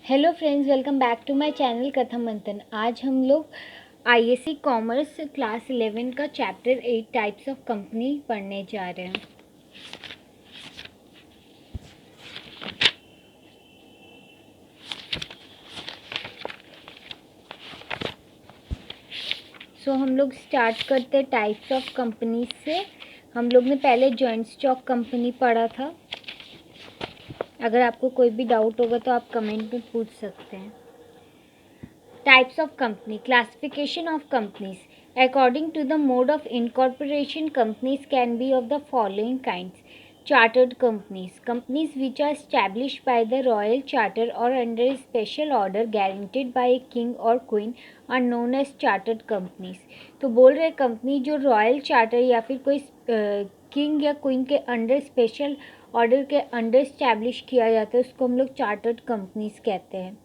Hello friends, welcome back to my channel Katha Manthan. आज हम लोग आईएससी कॉमर्स क्लास 11 का चैप्टर 8 टाइप्स ऑफ कंपनी पढ़ने जा रहे हैं। हम लोग स्टार्ट करते हैं टाइप्स ऑफ कंपनीज से। हम लोग ने पहले जॉइंट स्टॉक कंपनी पढ़ा था। अगर आपको कोई भी डाउट होगा तो आप कमेंट में पूछ सकते हैं। Types of company. Classification of companies. According to the mode of incorporation, companies can be of the following kinds. Chartered companies. Companies which are established by the royal charter or under a special order guaranteed by a king or queen are known as chartered companies. तो बोल रहे company जो royal charter या फिर कोई king या queen के under special order के अंडर स्टैब्लिश किया जाता है उसको हम लोग चार्टर्ड कंपनीज कहते हैं।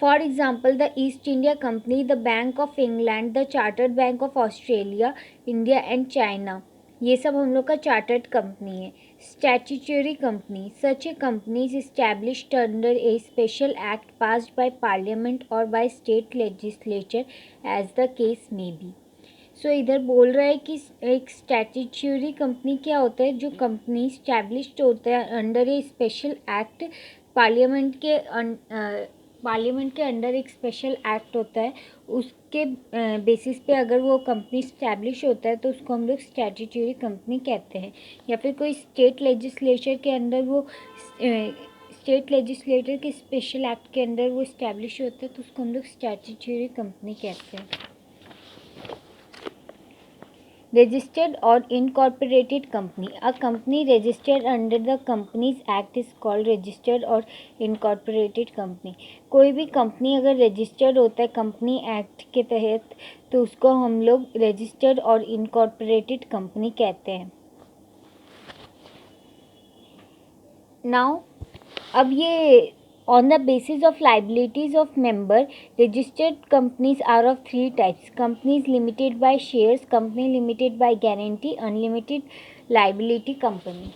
For example, the East India Company, the Bank of England, the Chartered Bank of Australia, India and China. ये सब हम लोग का चार्टर्ड कंपनी है। Statutory company, such A companies established under a special act passed by parliament or by state legislature as the case may be. सो इधर बोल रहा है कि एक स्टैट्यूटरी कंपनी क्या होता है, जो कंपनी स्टैब्लिश्ड होता है अंडर ए स्पेशल एक्ट। पार्लियामेंट के अंडर एक स्पेशल एक्ट होता है, उसके बेसिस पे अगर वो कंपनी स्टैब्लिश होता है तो उसको हम लोग स्टैट्यूटरी कंपनी कहते हैं। या फिर कोई स्टेट लेजिस्लेचर के अंदर वो स्टेट लेजिस्लेटर के स्पेशल एक्ट के अंदर वो स्टैब्लिश होता है तो उसको हम लोग स्टैट्यूटरी कंपनी कहते हैं। Registered or incorporated company. A company registered under the Companies Act is called registered or incorporated company. कोई भी कंपनी अगर रजिस्टर्ड होता है कंपनी एक्ट के तहत तो उसको हम लोग रजिस्टर्ड और इनकॉर्पोरेटेड कंपनी कहते हैं। नाउ अब ये on the basis of liabilities of member, registered companies are of three types: companies limited by shares, company limited by guarantee, unlimited liability company.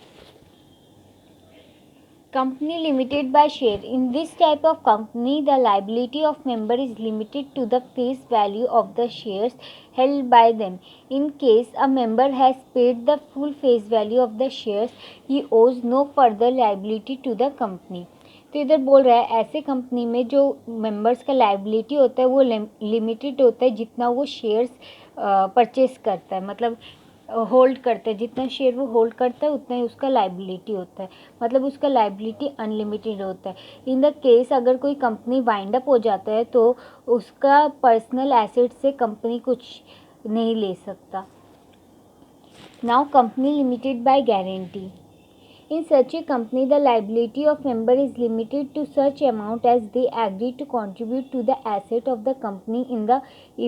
Company limited by share. In this type of company, the liability of member is limited to the face value of the shares held by them. In case a member has paid the full face value of the shares, he owes no further liability to the company. तो इधर बोल रहा है ऐसे company में जो members का liability होता है वो लिमिटेड होता है, जितना वो शेयर्स परचेस करता है, मतलब होल्ड करता है, जितना शेयर वो होल्ड करता है उतना ही उसका लाइबिलिटी होता है, मतलब उसका लाइबिलिटी अनलिमिटेड होता है। इन द केस अगर कोई कंपनी वाइंड अप हो जाता है तो उसका पर्सनल एसेट से कंपनी कुछ नहीं ले सकता। Now company limited by guarantee. In such a company, the liability of member is limited to such amount as they agree to contribute to the asset of the company in the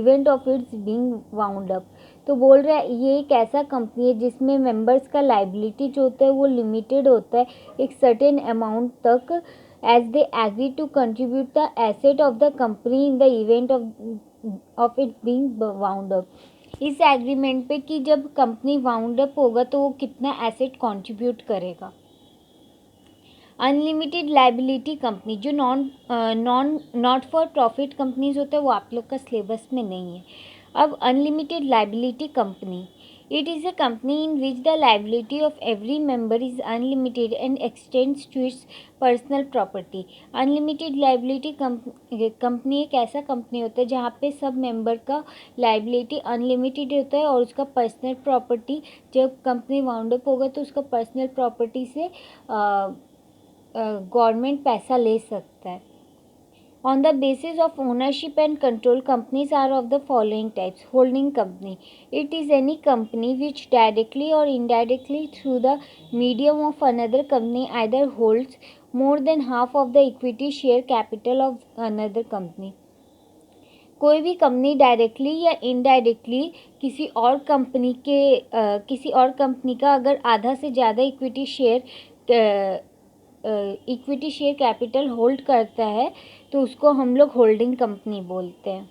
event of its being wound up. तो बोल रहा है ये एक ऐसा company है जिसमें members का लाइबिलिटी जो होता है वो लिमिटेड होता है एक सर्टेन अमाउंट तक, as they agree to contribute the asset of the company in the event of its being wound up. इस एग्रीमेंट पे कि जब कंपनी वाउंड अप होगा तो वो कितना एसेट कंट्रीब्यूट करेगा। अनलिमिटेड लाइबिलिटी कंपनी, जो नॉट फॉर प्रॉफिट कंपनीज होते हैं वो आप लोग का सिलेबस में नहीं है। अब unlimited liability company, it is a company in which the liability of every member is unlimited and extends to its personal property. Unlimited liability company एक ऐसा कंपनी होता है जहाँ पे सब मेंबर का लाइबिलिटी अनलिमिटेड होता है और उसका पर्सनल प्रॉपर्टी जब कंपनी वाउंड अप होगा तो उसका पर्सनल प्रॉपर्टी से गवर्नमेंट पैसा ले सकता है। On the basis of ownership and control, companies are of the following types. Holding company. It is any company which directly or indirectly through the medium of another company either holds more than half of the equity share capital of another company. कोई भी company directly या indirectly किसी और company का अगर आधा से ज़्यादा इक्विटी शेयर कैपिटल होल्ड करता है तो उसको हम लोग होल्डिंग कंपनी बोलते हैं।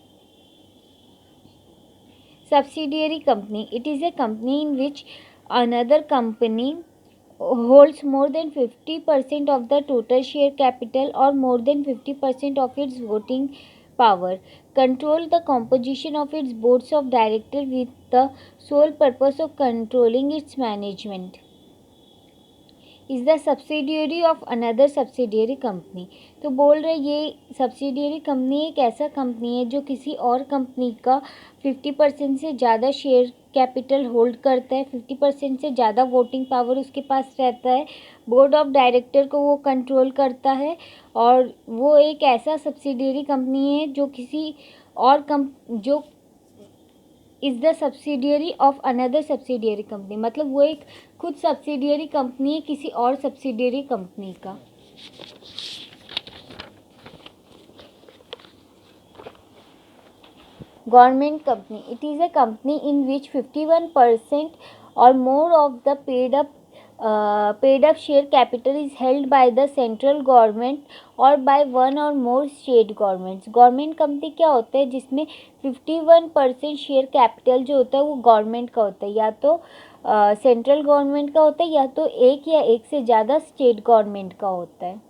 Subsidiary company, it is a company in which another company holds more than 50% of the total share capital or more than 50% of its voting power, control the composition of its boards of directors with the sole purpose of controlling its management, is the subsidiary of another subsidiary company. तो बोल रहे ये subsidiary company एक ऐसा company है जो किसी और कंपनी का 50% से ज़्यादा शेयर कैपिटल होल्ड करता है, 50% से ज़्यादा वोटिंग पावर उसके पास रहता है, बोर्ड ऑफ डायरेक्टर को वो कंट्रोल करता है, और वो एक ऐसा सब्सिडियरी कंपनी है जो किसी और जो is the subsidiary of another subsidiary company, मतलब वो एक खुद सब्सिडियरी कंपनी है किसी और सब्सिडियरी कंपनी का। Government company, it is a company in which 51% और more of the paid up share capital is held by the central government और by one or more state governments। Government company क्या होता है जिसमें 51% share capital जो होता है वो गवर्नमेंट का होता है, या तो सेंट्रल गवर्नमेंट का होता है या तो एक या एक से ज़्यादा स्टेट गवर्नमेंट का होता है।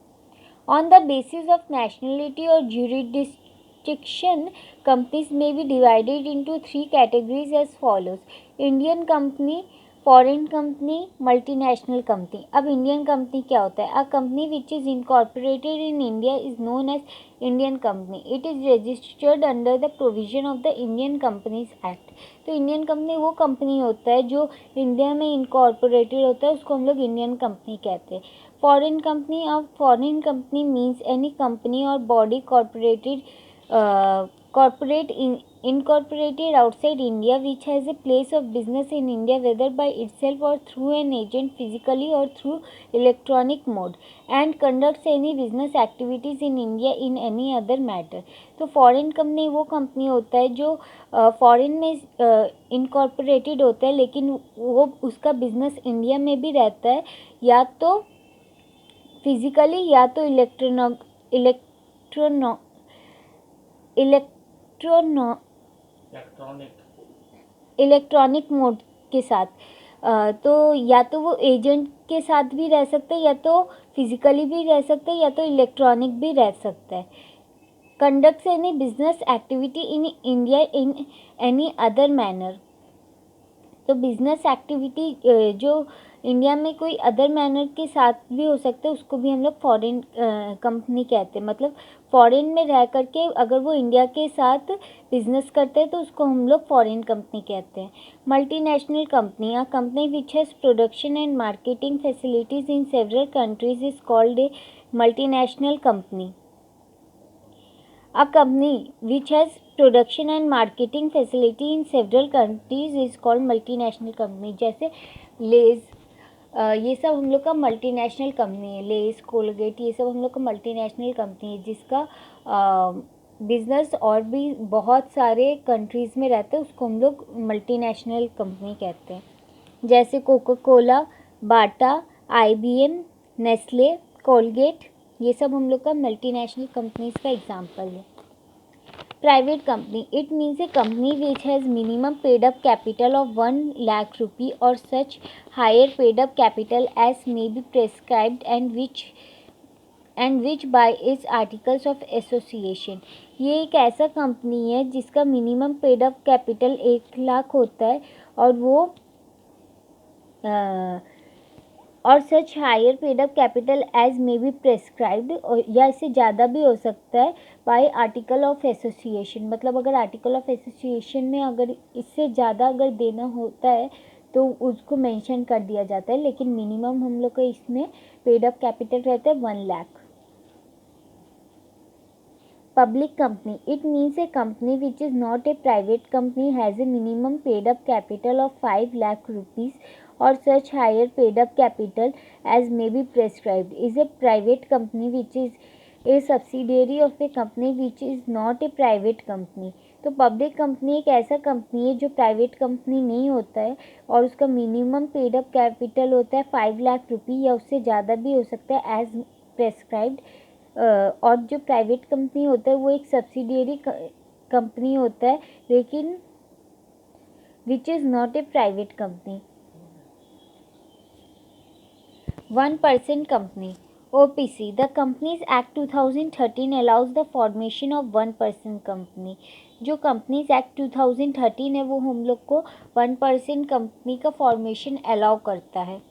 On the basis of nationality और jurisdiction, companies may be divided into three categories as follows: Indian company, foreign company, multinational company. अब इंडियन कंपनी क्या होता है? A company which is incorporated in India is known as Indian company. It is registered under the provision of the Indian companies act. तो Indian company वो company होता है जो India में इनकॉर्पोरेटेड होता है, उसको हम लोग इंडियन कंपनी कहते हैं। फॉरेन कंपनी, अब foreign company means any company और body corporate incorporated outside India which has a place of business in India whether by itself or through an agent physically or through electronic mode and conducts any business activities in India in any other matter। तो foreign company वो company होता है जो foreign में incorporated होता है लेकिन वो उसका बिजनेस इंडिया में भी रहता है, या तो फिजिकली या तो इलेक्ट्रॉनिक मोड के साथ। तो या तो वो एजेंट के साथ भी रह सकते हैं, या तो फिजिकली भी रह सकते हैं, या तो इलेक्ट्रॉनिक भी रह सकता है। Conducts any business activity in India in any other manner. तो बिजनेस एक्टिविटी जो इंडिया में कोई अदर मैनर के साथ भी हो सकता है उसको भी हम लोग फॉरेन कंपनी कहते हैं। मतलब फॉरेन में रह करके अगर वो इंडिया के साथ बिजनेस करते हैं तो उसको हम लोग फॉरेन कंपनी कहते हैं। Multinational company, a company which has production and marketing facilities in several countries is called a multinational company. A company which has production and marketing facility in several countries is called multinational company। जैसे लेज, ये सब हम लोग का multinational company है। Less, Colgate, ये सब हम लोग का मल्टीनेशनल कंपनी है जिसका बिजनेस और भी बहुत सारे कंट्रीज़ में रहते हैं, उसको हम लोग मल्टीनेशनल कंपनी कहते हैं। जैसे Coca Cola, Bata, IBM, Nestle, Colgate, ये सब हम लोग का मल्टीनेशनल कंपनीज का एग्जाम्पल है। Private company, it means a company which has minimum paid up capital of 1 lakh rupee और such higher paid up capital as may be prescribed and which by its articles of association. ये एक ऐसा company है जिसका minimum paid up capital 1 lakh होता है और वो और such higher paid up capital as may be prescribed, या इससे ज़्यादा भी हो सकता है बाय आर्टिकल ऑफ एसोसिएशन। मतलब अगर आर्टिकल ऑफ एसोसिएशन में अगर इससे ज़्यादा अगर देना होता है तो उसको मेंशन कर दिया जाता है, लेकिन मिनिमम हम लोग का इसमें पेड अप कैपिटल रहता है 1 lakh. Public company, it means a company which is not a private company has a minimum paid up capital of 5 lakh rupees or such higher paid up capital as may be prescribed is a private company which is a subsidiary of a company which is not a private company। तो public company एक ऐसा company है जो private company नहीं होता है और उसका मिनिमम पेड अप कैपिटल होता है 5 लाख रुपी या उससे ज़्यादा भी हो सकता है एज प्रेस्क्राइब्ड। और जो प्राइवेट कंपनी होता है वो एक सब्सिडियरी कंपनी होता है लेकिन which is not a private company. 1% company. OPC. The Companies Act 2013 allows the formation of 1% company. जो कंपनीज एक्ट 2013 है वो हम लोग को 1% कंपनी का फॉर्मेशन अलाउ करता है.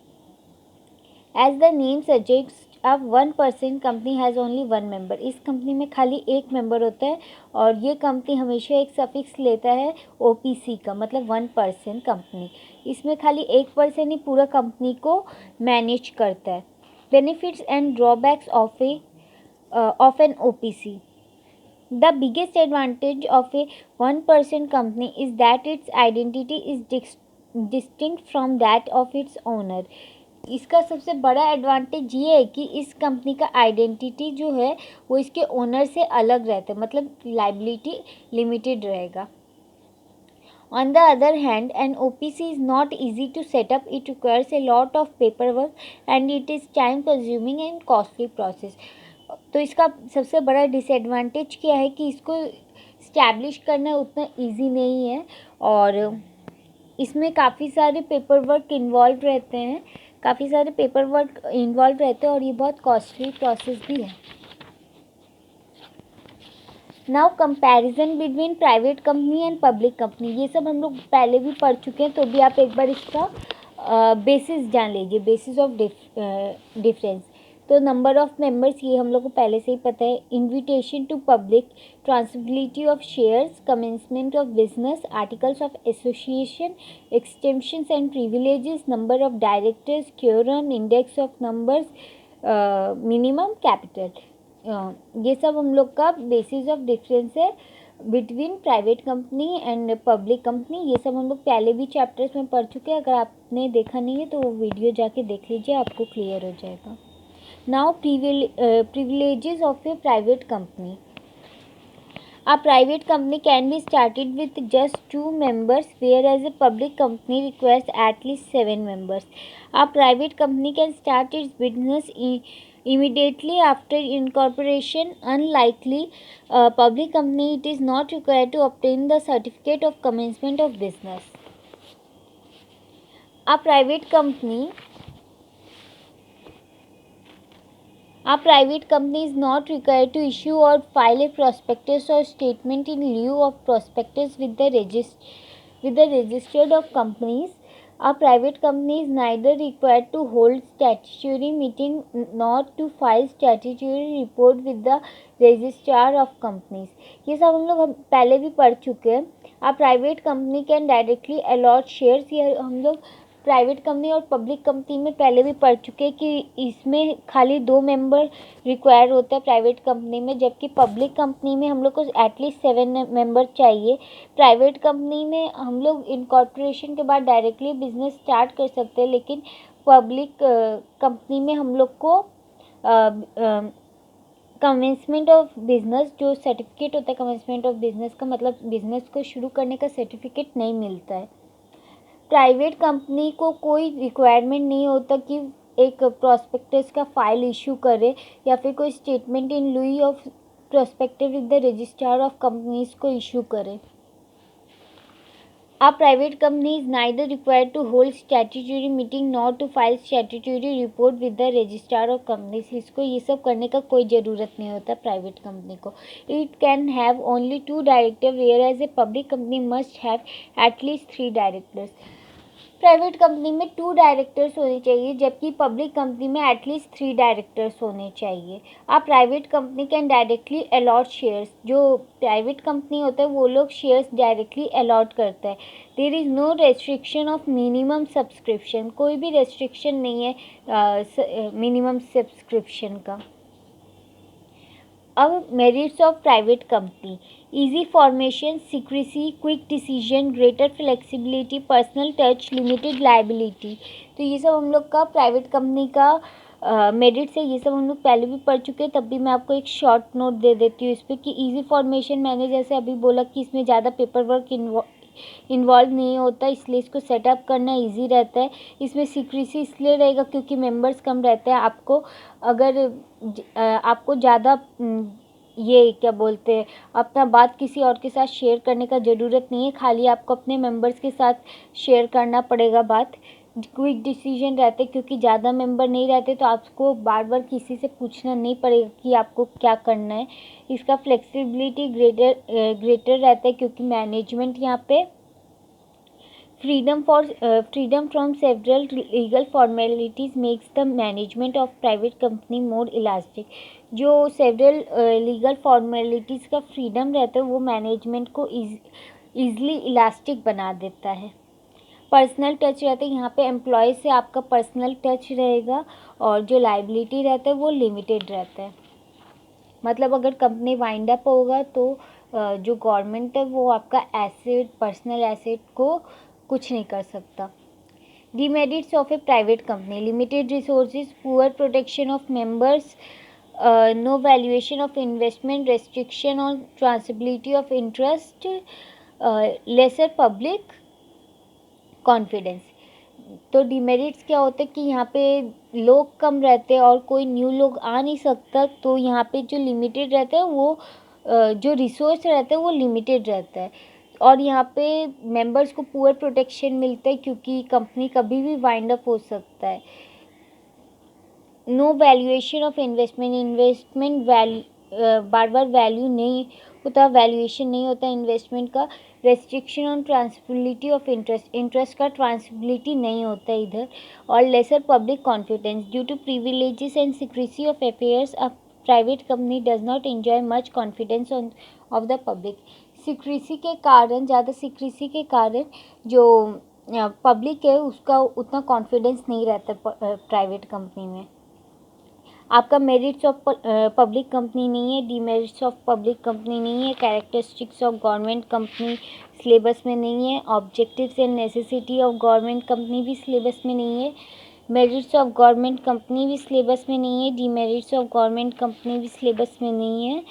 As the name suggest a 1% company has only 1 member. इस कंपनी में खाली एक मेंबर होता है और ये कंपनी हमेशा एक सफिक्स लेता है OPC का, मतलब 1% कंपनी. इसमें खाली 1% ही पूरा कंपनी को मैनेज करता है. Benefits and drawbacks of an OPC. The biggest advantage of a 1% company is that its identity is distinct from that of its owner. इसका सबसे बड़ा एडवांटेज ये है कि इस कंपनी का आइडेंटिटी जो है वो इसके ओनर से अलग रहता है, मतलब लाइबिलिटी लिमिटेड रहेगा. On the other hand, an OPC is not easy to set up. It requires a lot of paperwork and it is time consuming and costly process. तो इसका सबसे बड़ा डिसएडवांटेज क्या है कि इसको इस्टेब्लिश करना उतना इजी नहीं है और इसमें काफ़ी सारे पेपर वर्क इन्वॉल्व रहते हैं और ये बहुत कॉस्टली प्रोसेस भी है. Now comparison between private company and public company. ये सब हम लोग पहले भी पढ़ चुके हैं, तो भी आप एक बार इसका बेसिस जान लीजिए, बेसिस ऑफ डिफरेंस. तो नंबर ऑफ मेंबर्स ये हम लोग को पहले से ही पता है. Invitation to public, transferability of shares, commencement of business, articles of association, extensions and privileges, number of directors, quorum, index of numbers, minimum capital. ये सब हम लोग का बेसिस ऑफ डिफरेंस है between private company and public company. ये सब हम लोग पहले भी चैप्टर्स में पढ़ चुके हैं. अगर आपने देखा नहीं है तो वो वीडियो जाके देख लीजिए, आपको क्लियर हो जाएगा. Now privileges of a private company. A private company can be started with just 2 members, whereas a public company requires at least 7 members. A private company can start its business immediately after incorporation. Unlikely a public company, it is not required to obtain the certificate of commencement of business. A private company is not required to issue or file a prospectus or statement in lieu of prospectus with the register of companies. A private company is neither required to hold statutory meeting nor to file statutory report with the registrar of companies. ये सब हम लोग पहले भी पढ़ चुके हैं. A private company can directly allot shares. ये हम लोग प्राइवेट कंपनी और पब्लिक कंपनी में पहले भी पढ़ चुके हैं कि इसमें खाली 2 मेंबर रिक्वायर होता है प्राइवेट कंपनी में, जबकि पब्लिक कंपनी में हम लोग को एटलीस्ट 7 मेंबर चाहिए. प्राइवेट कंपनी में हम लोग इनकॉर्पोरेशन के बाद डायरेक्टली बिजनेस स्टार्ट कर सकते हैं, लेकिन पब्लिक कंपनी में हम लोग को कमेंसमेंट ऑफ बिजनेस जो सर्टिफिकेट होता है कमेंसमेंट ऑफ बिजनेस का, मतलब बिजनेस को शुरू करने का सर्टिफिकेट नहीं मिलता है. प्राइवेट कंपनी को कोई रिक्वायरमेंट नहीं होता कि एक प्रॉस्पेक्टस का फाइल इशू करे या फिर कोई statement in लिeu of prospectus with the registrar of companies को इशू करे. A private company is neither required to hold statutory meeting nor to file statutory report with the registrar of companies. इसको ये सब करने का कोई ज़रूरत नहीं होता प्राइवेट कंपनी को. It can have only 2 directors, whereas a public company must have at least 3 directors. Private company में 2 डायरेक्टर्स होने चाहिए, जबकि पब्लिक कंपनी में एटलीस्ट 3 डायरेक्टर्स होने चाहिए. आप private company can directly allot shares. जो प्राइवेट कंपनी होता है वो लोग शेयर्स डायरेक्टली अलॉट करता है. There is no restriction of minimum subscription. कोई भी रेस्ट्रिक्शन नहीं है मिनिमम सब्सक्रिप्शन का. अब merits of private company: easy formation, secrecy, quick decision, greater flexibility, personal touch, limited liability. तो ये सब हम लोग का प्राइवेट कंपनी का मेरिट्स है. ये सब हम लोग पहले भी पढ़ चुके हैं, तब भी मैं आपको एक शॉर्ट नोट दे देती हूँ इस पर कि easy formation मैंने जैसे अभी बोला कि इसमें ज़्यादा पेपर वर्क इन्वॉल्व नहीं होता, इसलिए इसको सेटअप करना इजी रहता है. इसमें सीक्रेसी इसलिए रहेगा क्योंकि मेंबर्स कम रहते हैं. आपको ज़्यादा ये क्या बोलते हैं अपना बात किसी और के साथ शेयर करने का ज़रूरत नहीं है, खाली आपको अपने मेंबर्स के साथ शेयर करना पड़ेगा बात. क्विक डिसीजन रहते, क्योंकि ज़्यादा मेंबर नहीं रहते तो आपको बार बार किसी से पूछना नहीं पड़ेगा कि आपको क्या करना है। इसका फ्लेक्सिबिलिटी ग्रेटर रहता है, क्योंकि मैनेजमेंट यहाँ पे freedom from several legal formalities makes the management of private company more elastic. जो several legal formalities का freedom रहता है वो मैनेजमेंट को easily इलास्टिक बना देता है। पर्सनल टच रहता है, यहाँ पे एम्प्लॉय से आपका पर्सनल टच रहेगा, और जो लाइबिलिटी रहता है वो लिमिटेड रहता है। मतलब अगर कंपनी वाइंड अप होगा तो जो गवर्नमेंट है वो आपका एसेट, पर्सनल एसेट को कुछ नहीं कर सकता। Demerits of a private company: limited resources, poor protection of members, no valuation of investment, restriction on transferability of interest, lesser public confidence. तो डिमेरिट्स क्या होता है कि यहाँ पे लोग कम रहते हैं और कोई न्यू लोग आ नहीं सकता, तो यहाँ पे जो लिमिटेड रहता है वो जो रिसोर्स रहता है वो लिमिटेड रहता है, और यहाँ पे मेंबर्स को पुअर प्रोटेक्शन मिलता है क्योंकि कंपनी कभी भी वाइंड अप हो सकता है। नो वैल्यूएशन ऑफ इन्वेस्टमेंट बार बार वैल्यू नहीं होता, वैल्यूएशन नहीं होता इन्वेस्टमेंट का। Restriction on transferability of interest का ट्रांसफरेबिलिटी नहीं होता इधर। और lesser public confidence: due to privileges and secrecy of affairs a private company does not enjoy much confidence of the public. Secrecy के कारण, ज़्यादा सीक्रेसी के कारण जो पब्लिक है उसका उतना कॉन्फिडेंस नहीं रहता प्राइवेट कंपनी में। आपका मेरिट्स ऑफ पब्लिक कंपनी नहीं है, डीमेरिट्स ऑफ पब्लिक कंपनी नहीं है, characteristics of government company syllabus में नहीं है, objectives and necessity of government company भी सिलेबस में नहीं है, मेरिट्स ऑफ गवर्नमेंट कंपनी भी सिलेबस में नहीं है, डीमेरिट्स ऑफ गवर्नमेंट कंपनी भी सिलेबस में नहीं है।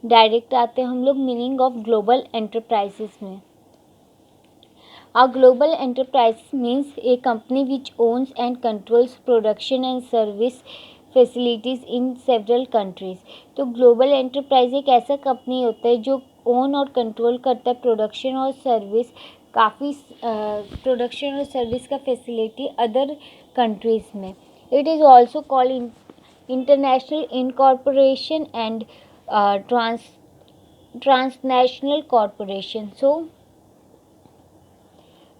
डायरेक्ट आते हैं हम लोग मीनिंग ऑफ ग्लोबल एंटरप्राइजेस में। A global enterprise means a company which owns and controls production and service facilities in several countries. तो ग्लोबल एंटरप्राइज एक ऐसा कंपनी होता है जो ओन और कंट्रोल करता है प्रोडक्शन और सर्विस, काफ़ी प्रोडक्शन और सर्विस का फैसिलिटी अदर कंट्रीज़ में। It is also called international incorporation and transnational corporation. So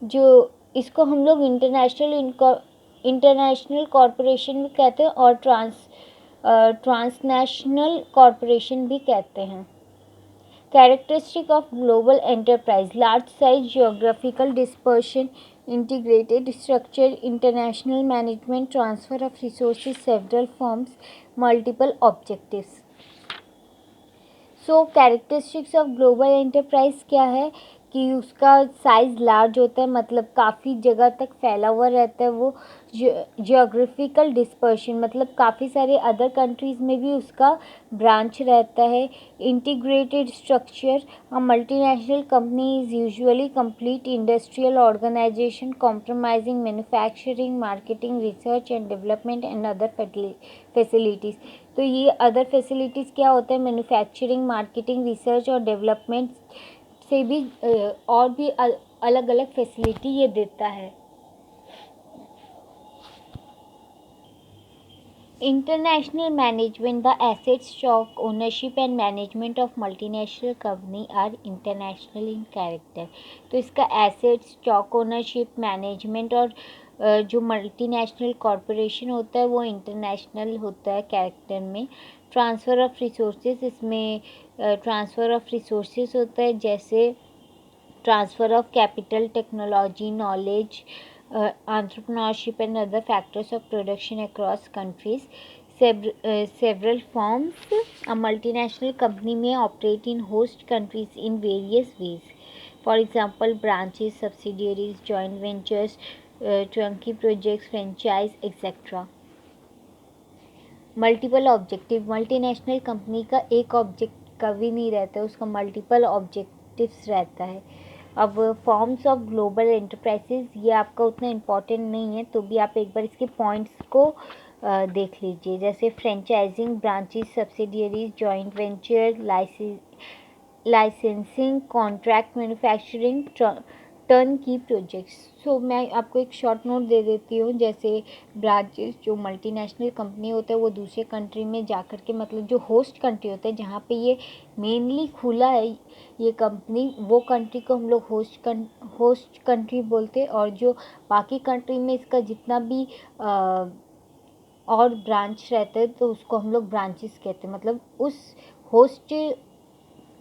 जो इसको हम लोग इंटरनेशनल कॉरपोरेशन भी कहते हैं और ट्रांसनेशनल कॉरपोरेशन भी कहते हैं। Characteristic of global enterprise: large size, geographical dispersion, integrated structure, international management, transfer of resources, several firms, multiple objectives. So characteristics of global enterprise क्या है कि उसका साइज़ लार्ज होता है, मतलब काफ़ी जगह तक फैला हुआ रहता है वो। जियोग्राफिकल डिस्पर्शन मतलब काफ़ी सारे अदर कंट्रीज़ में भी उसका ब्रांच रहता है। Integrated structure: a multinational company is usually complete industrial organisation compromising manufacturing, marketing, research and development and other facilities. तो ये अदर फैसिलिटीज़ क्या होता है? मैन्युफैक्चरिंग, मार्केटिंग, रिसर्च और डेवलपमेंट से भी और भी अलग अलग फैसिलिटी ये देता है। International management: the assets, stock, ownership and management of multinational company are international in character. तो इसका एसेट्स, स्टॉक, ओनरशिप, मैनेजमेंट और जो मल्टीनेशनल कॉरपोरेशन होता है वो इंटरनेशनल होता है कैरेक्टर में। ट्रांसफ़र ऑफ रिसोर्सेज: इसमें ट्रांसफ़र ऑफ रिसोर्सेज होता है, जैसे transfer of capital, technology, knowledge, entrepreneurship and other factors of production across countries. Several firms, a multinational company may operate in host countries in various ways. For example, branches, subsidiaries, joint ventures, turnkey projects, franchise, etc. Multiple objective: multinational company का एक object कभी नहीं रहता है, उसका multiple objectives रहता है। अब फॉर्म्स ऑफ ग्लोबल एंटरप्राइजेज ये आपका उतना इम्पोर्टेंट नहीं है, तो भी आप एक बार इसके पॉइंट्स को देख लीजिए, जैसे franchising, branches, subsidiaries, joint venture, licensing, contract manufacturing, turn की प्रोजेक्ट्स। सो मैं आपको एक शॉर्ट नोट दे देती हूँ। जैसे ब्राज़ील जो मल्टीनेशनल कंपनी होता है वो दूसरे कंट्री में जा कर के, मतलब जो होस्ट कंट्री होता है जहाँ पे ये मेनली खुला है ये कंपनी, वो कंट्री को हम लोग होस्ट कंट्री बोलते हैं। और जो बाकी कंट्री में इसका जितना भी और ब्रांच रहते हैं तो उसको हम लोग ब्रांचेस कहते हैं। मतलब उस होस्ट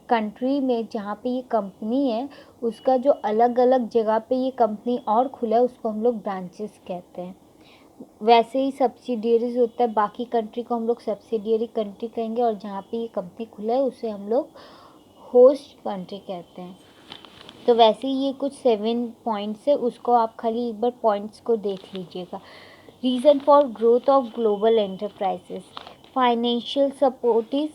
कंट्री में जहाँ पे ये कंपनी है उसका जो अलग अलग जगह पे ये कंपनी और खुला है उसको हम लोग ब्रांचेस कहते हैं। वैसे ही सब्सिडियरीज होता है, बाकी कंट्री को हम लोग सब्सिडियरी कंट्री कहेंगे, और जहाँ पे ये कंपनी खुला है उसे हम लोग होस्ट कंट्री कहते हैं। तो वैसे ही ये कुछ 7 पॉइंट्स है, उसको आप खाली एक बार पॉइंट्स को देख लीजिएगा। Reason for growth of global enterprises, financial support is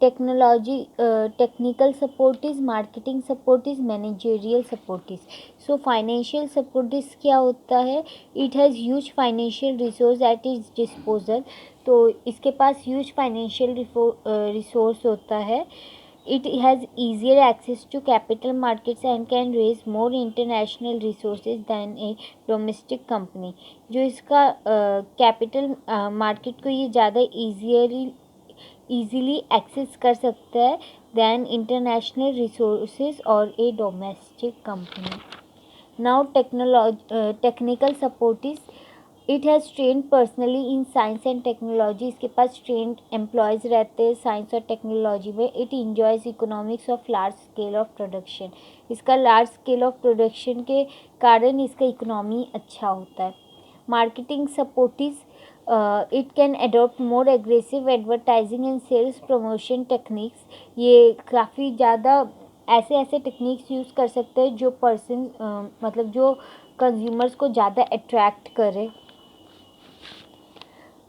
technology, technical support is, marketing support is, managerial support is. So financial support is क्या होता है? It has huge financial resource at its disposal. तो इसके पास huge financial resource होता है। It has easier access to capital markets and can raise more international resources than a domestic company. जो इसका कैपिटल मार्केट को ये ज़्यादा ईज़िली एक्सेस कर सकता है दैन इंटरनेशनल रिसोर्सेज और a domestic company. Now technical support is, it has trained personally in science and technology. इसके पास ट्रेंड एम्प्लॉयज़ रहते हैं साइंस और टेक्नोलॉजी में। It enjoys economics of large scale of production. इसका लार्ज स्केल ऑफ प्रोडक्शन के कारण इसका इकोनॉमी अच्छा होता है। Marketing support is, it can adopt more aggressive advertising and sales promotion techniques. ये काफ़ी ज़्यादा ऐसे टेक्निक्स यूज़ कर सकते हैं जो मतलब जो कंज्यूमर्स को ज़्यादा अट्रैक्ट करे।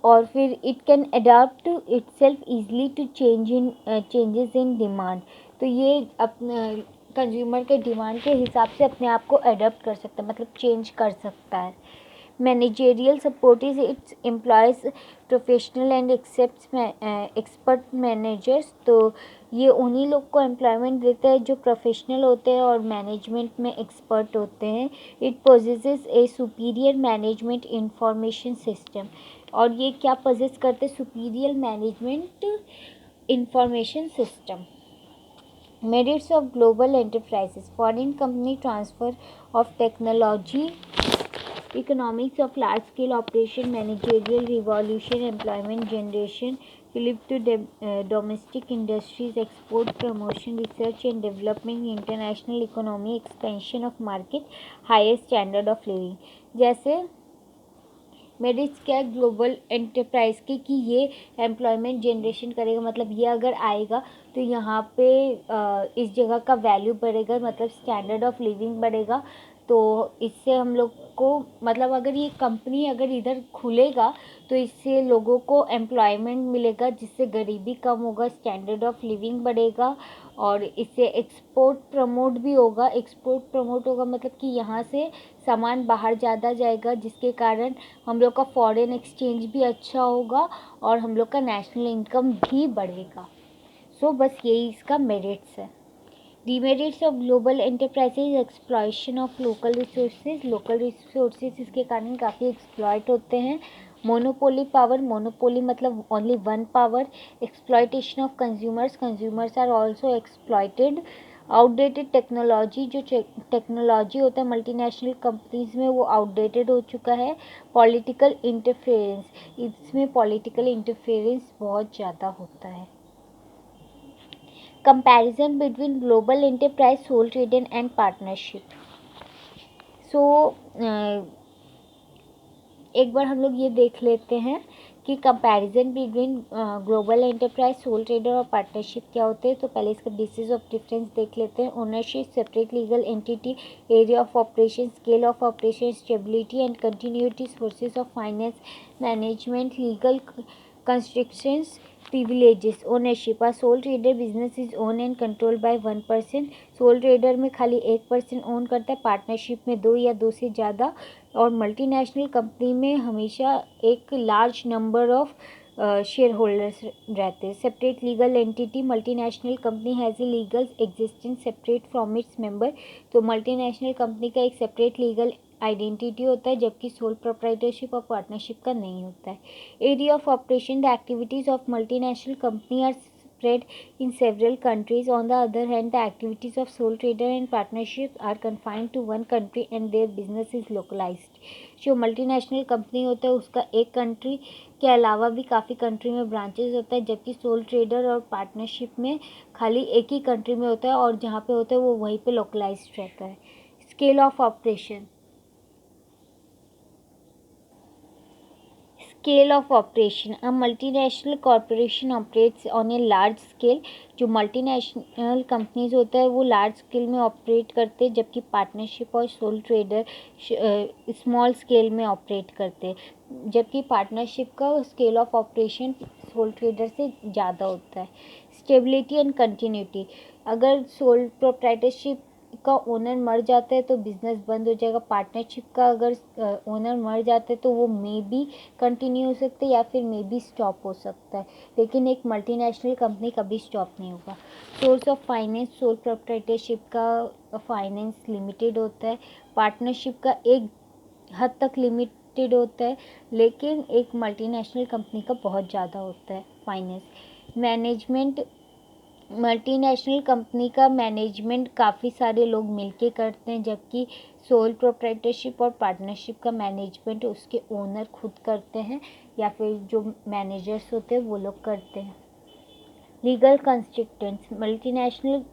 और फिर it can adapt itself easily to changes in demand. तो ये अपने कंज्यूमर के डिमांड के हिसाब से अपने आप को अडॉप्ट कर सकता है, मतलब चेंज कर सकता है। Managerial support is, it's employees professional and expert managers. तो ये उन्हीं लोग को एम्प्लॉयमेंट देता है जो प्रोफेशनल होते हैं और मैनेजमेंट में एक्सपर्ट होते हैं। It possesses A superior management information system. और ये क्या पोजेस करते हैं? Superior management information system. Merits of global enterprises, foreign company transfer of technology, economics of large scale operation, managerial revolution, employment generation, flip to domestic industries, export promotion, research and development, international economy, expansion of market, higher standard of living। जैसे merits क्या है global enterprise की कि ये employment generation करेगा, मतलब ये अगर आएगा तो यहाँ पे इस जगह का वैल्यू बढ़ेगा, मतलब स्टैंडर्ड ऑफ लिविंग बढ़ेगा। तो इससे हम लोग को, मतलब अगर ये कंपनी अगर इधर खुलेगा तो इससे लोगों को एम्प्लॉयमेंट मिलेगा जिससे गरीबी कम होगा, स्टैंडर्ड ऑफ लिविंग बढ़ेगा और इससे एक्सपोर्ट प्रमोट भी होगा। एक्सपोर्ट प्रमोट होगा मतलब कि यहाँ से सामान बाहर ज़्यादा जाएगा जिसके कारण हम लोग का फॉरेन एक्सचेंज भी अच्छा होगा और हम लोग का नेशनल इनकम भी बढ़ेगा। सो बस यही इसका मेरिट्स है। Demerits of global enterprises, exploitation of local resources. Local resources इसके कारण काफ़ी एक्सप्लॉयट होते हैं। मोनोपोली पावर, मोनोपोली मतलब only one power. Exploitation of consumers, consumers are also exploited. Outdated technology, जो टेक्नोलॉजी होता है मल्टीनेशनल कंपनीज में वो आउटडेटेड हो चुका है। पॉलिटिकल इंटरफेरेंस, इसमें पॉलिटिकल इंटरफेरेंस बहुत ज़्यादा होता है। Comparison between global enterprise, sole trader and partnership. So एक बार हम लोग ये देख लेते हैं कि comparison between global enterprise, sole trader और पार्टनरशिप क्या होते हैं। तो पहले इसका बेसिस ऑफ डिफरेंस देख लेते हैं। Ownership, separate legal entity, area of operation, scale of operation, stability and continuity, sources of finance, management, legal constrictions, privileges। Ownership, a sole trader business is own and control by 1%। Sole trader में खाली 1% own करता है, partnership में 2 या 2 से ज़्यादा। और multinational company में हमेशा एक large number of share holders रहते हैं। Separate legal entity, multinational company has a legal existence separate from its member. तो मल्टीनेशनल कंपनी का एक सेपरेट लीगल आइडेंटिटी होता है, जबकि सोल प्रोप्राइटरशिप और पार्टनरशिप का नहीं होता है। Area of operation, the activities of multinational company are spread in several countries. On the other hand, the activities of sole trader and partnerships are confined to one country and their business is localized. जो multinational company होता है उसका एक country के अलावा भी काफ़ी country में ब्रांचेस होता है, जबकि सोल ट्रेडर और पार्टनरशिप में खाली एक ही कंट्री में होता है और जहाँ पे होता है वो वहीं पे लोकलाइज्ड रहता है। Scale of operation, scale of operation, a multinational corporation operates on a large scale. जो मल्टीनेशनल कंपनीज होता है वो लार्ज स्केल में ऑपरेट करते हैं, जबकि पार्टनरशिप और सोल ट्रेडर स्मॉल स्केल में ऑपरेट करते हैं, जबकि पार्टनरशिप का scale of operation soul trader से ज़्यादा होता है। स्टेबिलिटी एंड कंटिन्यूटी, अगर सोल प्रोप्राइटरशिप का ओनर मर जाता है तो बिजनेस बंद हो जाएगा। पार्टनरशिप का अगर ओनर मर जाता है तो वो मे बी कंटिन्यू हो सकता है या फिर मे बी स्टॉप हो सकता है, लेकिन एक मल्टीनेशनल कंपनी कभी स्टॉप नहीं होगा। Source of finance, sole proprietorship का फाइनेंस लिमिटेड होता है, पार्टनरशिप का एक हद तक लिमिटेड होता है, लेकिन एक मल्टीनेशनल कंपनी का बहुत ज़्यादा होता है फाइनेंस। मैनेजमेंट, मल्टीनेशनल कंपनी का मैनेजमेंट काफ़ी सारे लोग मिलके करते हैं, जबकि सोल प्रोप्राइटरशिप और पार्टनरशिप का मैनेजमेंट उसके ओनर खुद करते हैं या फिर जो मैनेजर्स होते हैं वो लोग करते हैं। Legal constraints, multinational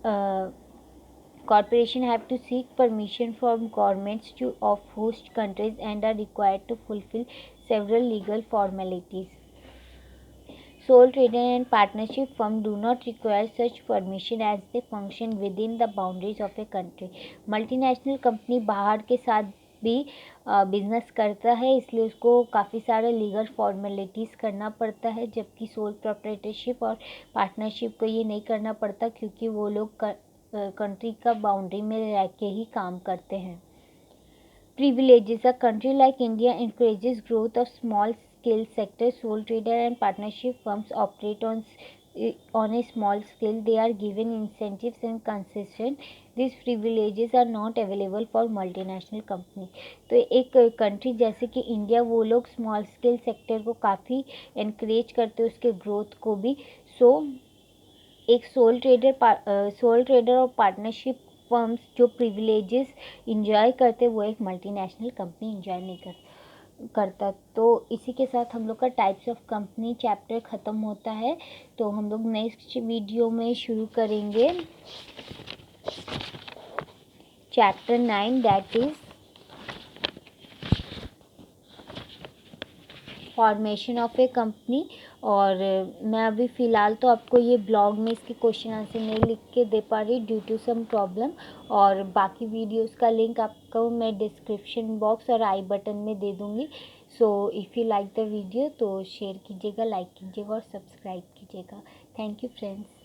corporation have to seek permission from governments of host countries and are required to fulfill several legal formalities. Sole trader and partnership firms do not require such permission as they function within the boundaries of a country. Multinational company बाहर के साथ भी business करता है, इसलिए उसको काफ़ी सारे लीगल फॉर्मेलिटीज़ करना पड़ता है, जबकि सोल प्रोप्राइटरशिप और पार्टनरशिप को ये नहीं करना पड़ता क्योंकि वो लोग कंट्री का बाउंड्री में रह के ही काम करते हैं। Privileges, a country like India encourages growth of small scale sector. Sole trader and partnership firms operate on a small scale. They are given incentives and concession. These privileges are not available for multinational company. तो एक country जैसे कि India, वो लोग small scale sector को काफ़ी इनक्रेज करते हैं, उसके ग्रोथ को भी। एक सोल ट्रेडर और पार्टनरशिप फर्म्स जो प्रिविलेजेस इंजॉय करते वो एक मल्टीनेशनल कंपनी इंजॉय नहीं करता। तो इसी के साथ हम लोग का टाइप्स ऑफ कंपनी चैप्टर ख़त्म होता है। तो हम लोग नेक्स्ट वीडियो में शुरू करेंगे chapter 9, that is formation of A company. और मैं अभी फ़िलहाल तो आपको ये ब्लॉग में इसके क्वेश्चन आंसर नहीं लिख के दे पा रही ड्यू टू सम प्रॉब्लम, और बाकी वीडियोस का लिंक आपको मैं डिस्क्रिप्शन बॉक्स और आई बटन में दे दूँगी। So if you like the video तो शेयर कीजिएगा, लाइक कीजिएगा और सब्सक्राइब कीजिएगा। Thank you friends.